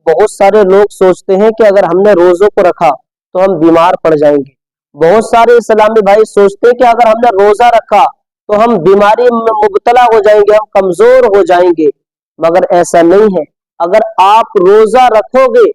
بہت سارے لوگ سوچتے ہیں کہ اگر ہم نے روزوں کو رکھا تو ہم بیمار پڑ جائیں گے. بہت سارے اسلامی بھائی سوچتے ہیں کہ اگر ہم نے روزہ رکھا تو ہم بیماری میں مبتلا ہو جائیں گے, ہم کمزور ہو جائیں گے. مگر ایسا نہیں ہے. اگر آپ روزہ رکھو گے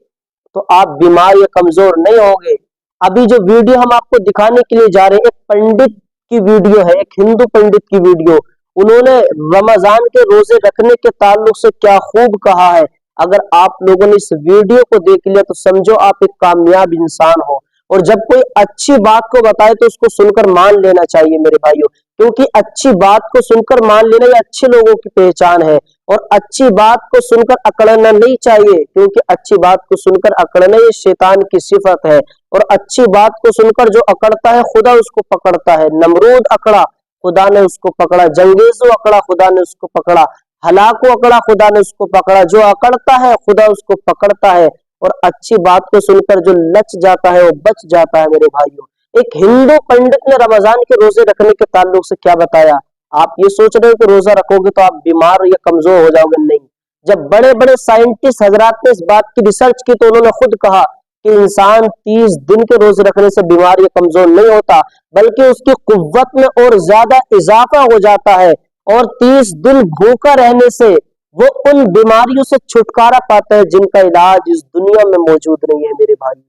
تو آپ بیمار یا کمزور نہیں ہوگے. ابھی جو ویڈیو ہم آپ کو دکھانے کے لیے جا رہے ہیں, ایک پنڈت کی ویڈیو ہے, ایک ہندو پنڈت کی ویڈیو. انہوں نے رمضان کے روزے رکھنے کے تعلق سے کیا خوب کہا ہے. اگر آپ لوگوں نے اس ویڈیو کو دیکھ لیا تو سمجھو آپ ایک کامیاب انسان ہو. اور جب کوئی اچھی بات کو بتائے تو اس کو سن کر مان لینا چاہیے میرے بھائیوں, کیونکہ اچھی بات کو سن کر مان لینا یہ اچھے لوگوں کی پہچان ہے. اور اچھی بات کو سن کر اکڑنا نہیں چاہیے, کیونکہ اچھی بات کو سن کر اکڑنا یہ شیطان کی صفت ہے. اور اچھی بات کو سن کر جو اکڑتا ہے خدا اس کو پکڑتا ہے. نمرود اکڑا, خدا نے اس کو پکڑا. جنگیزو اکڑا, خدا نے اس کو پکڑا. ہلاکو اکڑا, خدا نے اس کو پکڑا. جو اکڑتا ہے خدا اس کو پکڑتا ہے. اور اچھی بات کو سن کر جو لچ جاتا ہے وہ بچ جاتا ہے میرے بھائیوں. ایک ہندو پنڈت نے رمضان کے روزے رکھنے کے تعلق سے کیا بتایا. آپ یہ سوچ رہے ہو کہ روزہ رکھو گے تو آپ بیمار یا کمزور ہو جاؤ گے, نہیں. جب بڑے بڑے سائنٹسٹ حضرات نے اس بات کی ریسرچ کی تو انہوں نے خود کہا کہ انسان 30 دن کے روزے رکھنے سے بیمار یا کمزور نہیں ہوتا, بلکہ اس کی قوت میں اور زیادہ اضافہ ہو جاتا ہے. اور 30 دن بھوکا رہنے سے وہ ان بیماریوں سے چھٹکارا پاتا ہے جن کا علاج اس دنیا میں موجود نہیں ہے میرے بھائی.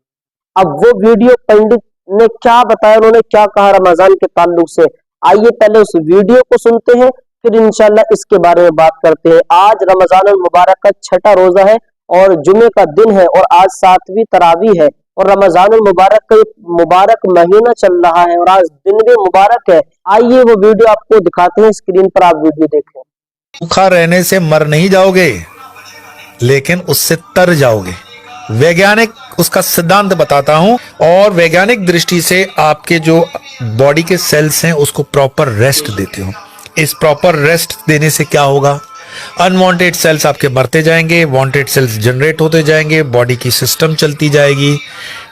اب وہ ویڈیو پنڈت نے کیا بتایا, انہوں نے کیا کہا رمضان کے تعلق سے, آئیے پہلے اس ویڈیو کو سنتے ہیں, پھر انشاءاللہ اس کے بارے میں بات کرتے ہیں. آج رمضان المبارک کا 6واں روزہ ہے اور جمعے کا دن ہے, اور آج 7ویں تراویح ہے, اور رمضان المبارک کا مبارک مہینہ چل رہا ہے, اور آج دن بھی مبارک ہے. آئیے وہ ویڈیو آپ کو دکھاتے ہیں, اسکرین پر آپ ویڈیو دیکھیں. بھوکا رہنے سے مر نہیں جاؤ گے, لیکن اس سے تر جاؤ گے. ویگیانک اس کا سدھانت بتاتا ہوں, اور ویگیانک درشٹی سے آپ کے جو باڈی کے سیلز ہیں اس کو پراپر ریسٹ دیتے ہو. اس پراپر ریسٹ دینے سے کیا ہوگا, انوانٹیڈ سیلز آپ کے مرتے جائیں گے, وانٹیڈ سیلز جنریٹ ہوتے جائیں گے, باڈی کی سسٹم چلتی جائے گی.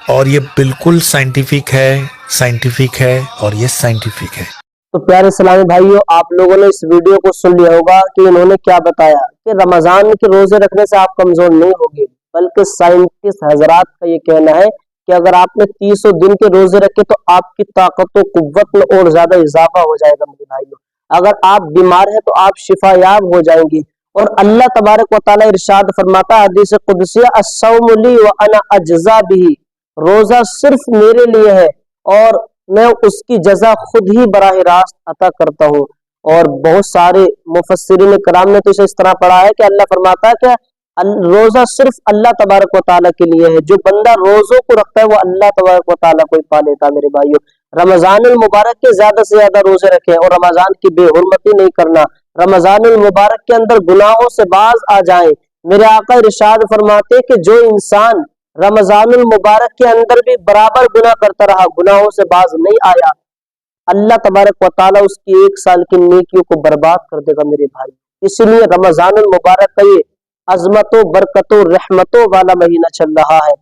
اور یہ بالکل سائنٹیفک ہے, سائنٹیفک ہے, اور یہ سائنٹیفک ہے. تو پیارے اسلامی بھائیوں, آپ لوگوں نے اس ویڈیو کو سن لیا ہوگا کہ انہوں نے کیا بتایا کہ رمضان کے روزے رکھنے سے آپ کمزور نہیں ہوگے, بلکہ سائنٹسٹ حضرات کا یہ کہنا ہے کہ اگر آپ نے 30 دن کے روزے رکھے تو آپ کی طاقت و قوت میں اور زیادہ اضافہ ہو جائے گا میرے بھائیوں. اگر آپ بیمار ہیں تو آپ شفا یاب ہو جائیں گے. اور اللہ تبارک و تعالی ارشاد فرماتا ہے حدیث قدسیہ, الصوم لی وانا اجزا بہ, روزہ صرف میرے لیے ہے اور میں اس کی جزا خود ہی براہ راست عطا کرتا ہوں. اور بہت سارے مفسرین کرام نے تو اسے اس طرح پڑھا ہے کہ اللہ فرماتا ہے کہ روزہ صرف اللہ تبارک و تعالیٰ کے لیے ہے. جو بندہ روزوں کو رکھتا ہے وہ اللہ تبارک و تعالیٰ کو ہی پا لیتا ہے میرے بھائیوں. رمضان المبارک کے زیادہ سے زیادہ روزے رکھیں, اور رمضان کی بے حرمتی نہیں کرنا. رمضان المبارک کے اندر گناہوں سے باز آ جائیں. میرے آقا ارشاد فرماتے کہ جو انسان رمضان المبارک کے اندر بھی برابر گناہ کرتا رہا, گناہوں سے باز نہیں آیا, اللہ تبارک و تعالیٰ اس کی 1 سال کی نیکیوں کو برباد کر دے گا میرے بھائی. اسی لیے رمضان المبارک کا یہ عظمتوں برکتوں رحمتوں والا مہینہ چل رہا ہے.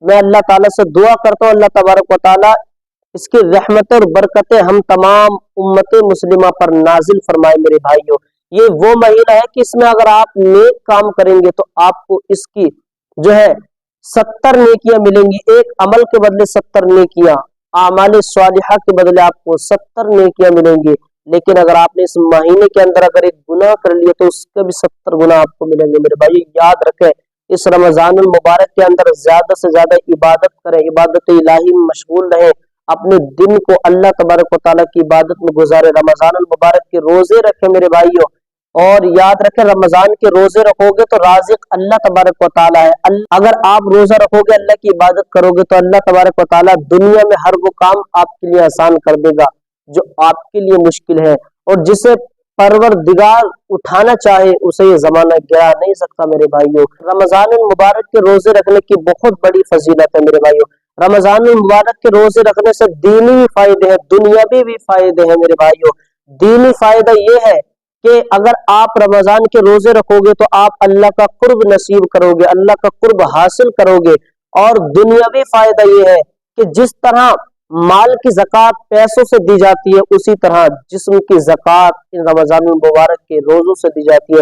میں اللہ تعالیٰ سے دعا کرتا ہوں اللہ تبارک و تعالیٰ اس کی رحمتیں اور برکتیں ہم تمام امت مسلمہ پر نازل فرمائے میرے بھائیوں. یہ وہ مہینہ ہے کہ اس میں اگر آپ نیک کام کریں گے تو آپ کو اس کی جو ہے 70 نیکیاں ملیں گی. ایک عمل کے بدلے 70 نیکیاں, اعمال صالحہ کے بدلے آپ کو 70 نیکیاں ملیں گی. لیکن اگر آپ نے اس مہینے کے اندر اگر ایک گناہ کر لیا تو اس کے بھی 70 گناہ آپ کو ملیں گے میرے بھائی. یاد رکھیں, اس رمضان المبارک کے اندر زیادہ سے زیادہ عبادت کریں, عبادت الہی میں مشغول رہیں, اپنے دن کو اللہ تبارک و تعالیٰ کی عبادت میں گزارے. رمضان المبارک کے روزے رکھیں میرے بھائیوں, اور یاد رکھیں رمضان کے روزے رکھو گے تو رازق اللہ تبارک و تعالیٰ ہے. اگر آپ روزہ رکھو گے, اللہ کی عبادت کرو گے, تو اللہ تبارک و تعالیٰ دنیا میں ہر وہ کام آپ کے لیے آسان کر دے گا جو آپ کے لیے مشکل ہے. اور جسے پروردگار اٹھانا چاہے اسے یہ زمانہ گرا نہیں سکتا میرے بھائیوں. رمضان المبارک کے روزے رکھنے کی بہت بڑی فضیلت ہے میرے بھائیوں. رمضان المبارک کے روزے رکھنے سے دینی بھی فائدے ہیں, دنیاوی بھی فائدے ہیں میرے بھائیوں. دینی فائدہ یہ ہے کہ اگر آپ رمضان کے روزے رکھو گے تو آپ اللہ کا قرب نصیب کرو گے, اللہ کا قرب حاصل کرو گے. اور دنیاوی فائدہ یہ ہے کہ جس طرح مال کی زکوٰۃ پیسوں سے دی جاتی ہے, اسی طرح جسم کی زکوٰۃ ان رمضان المبارک کے روزوں سے دی جاتی ہے.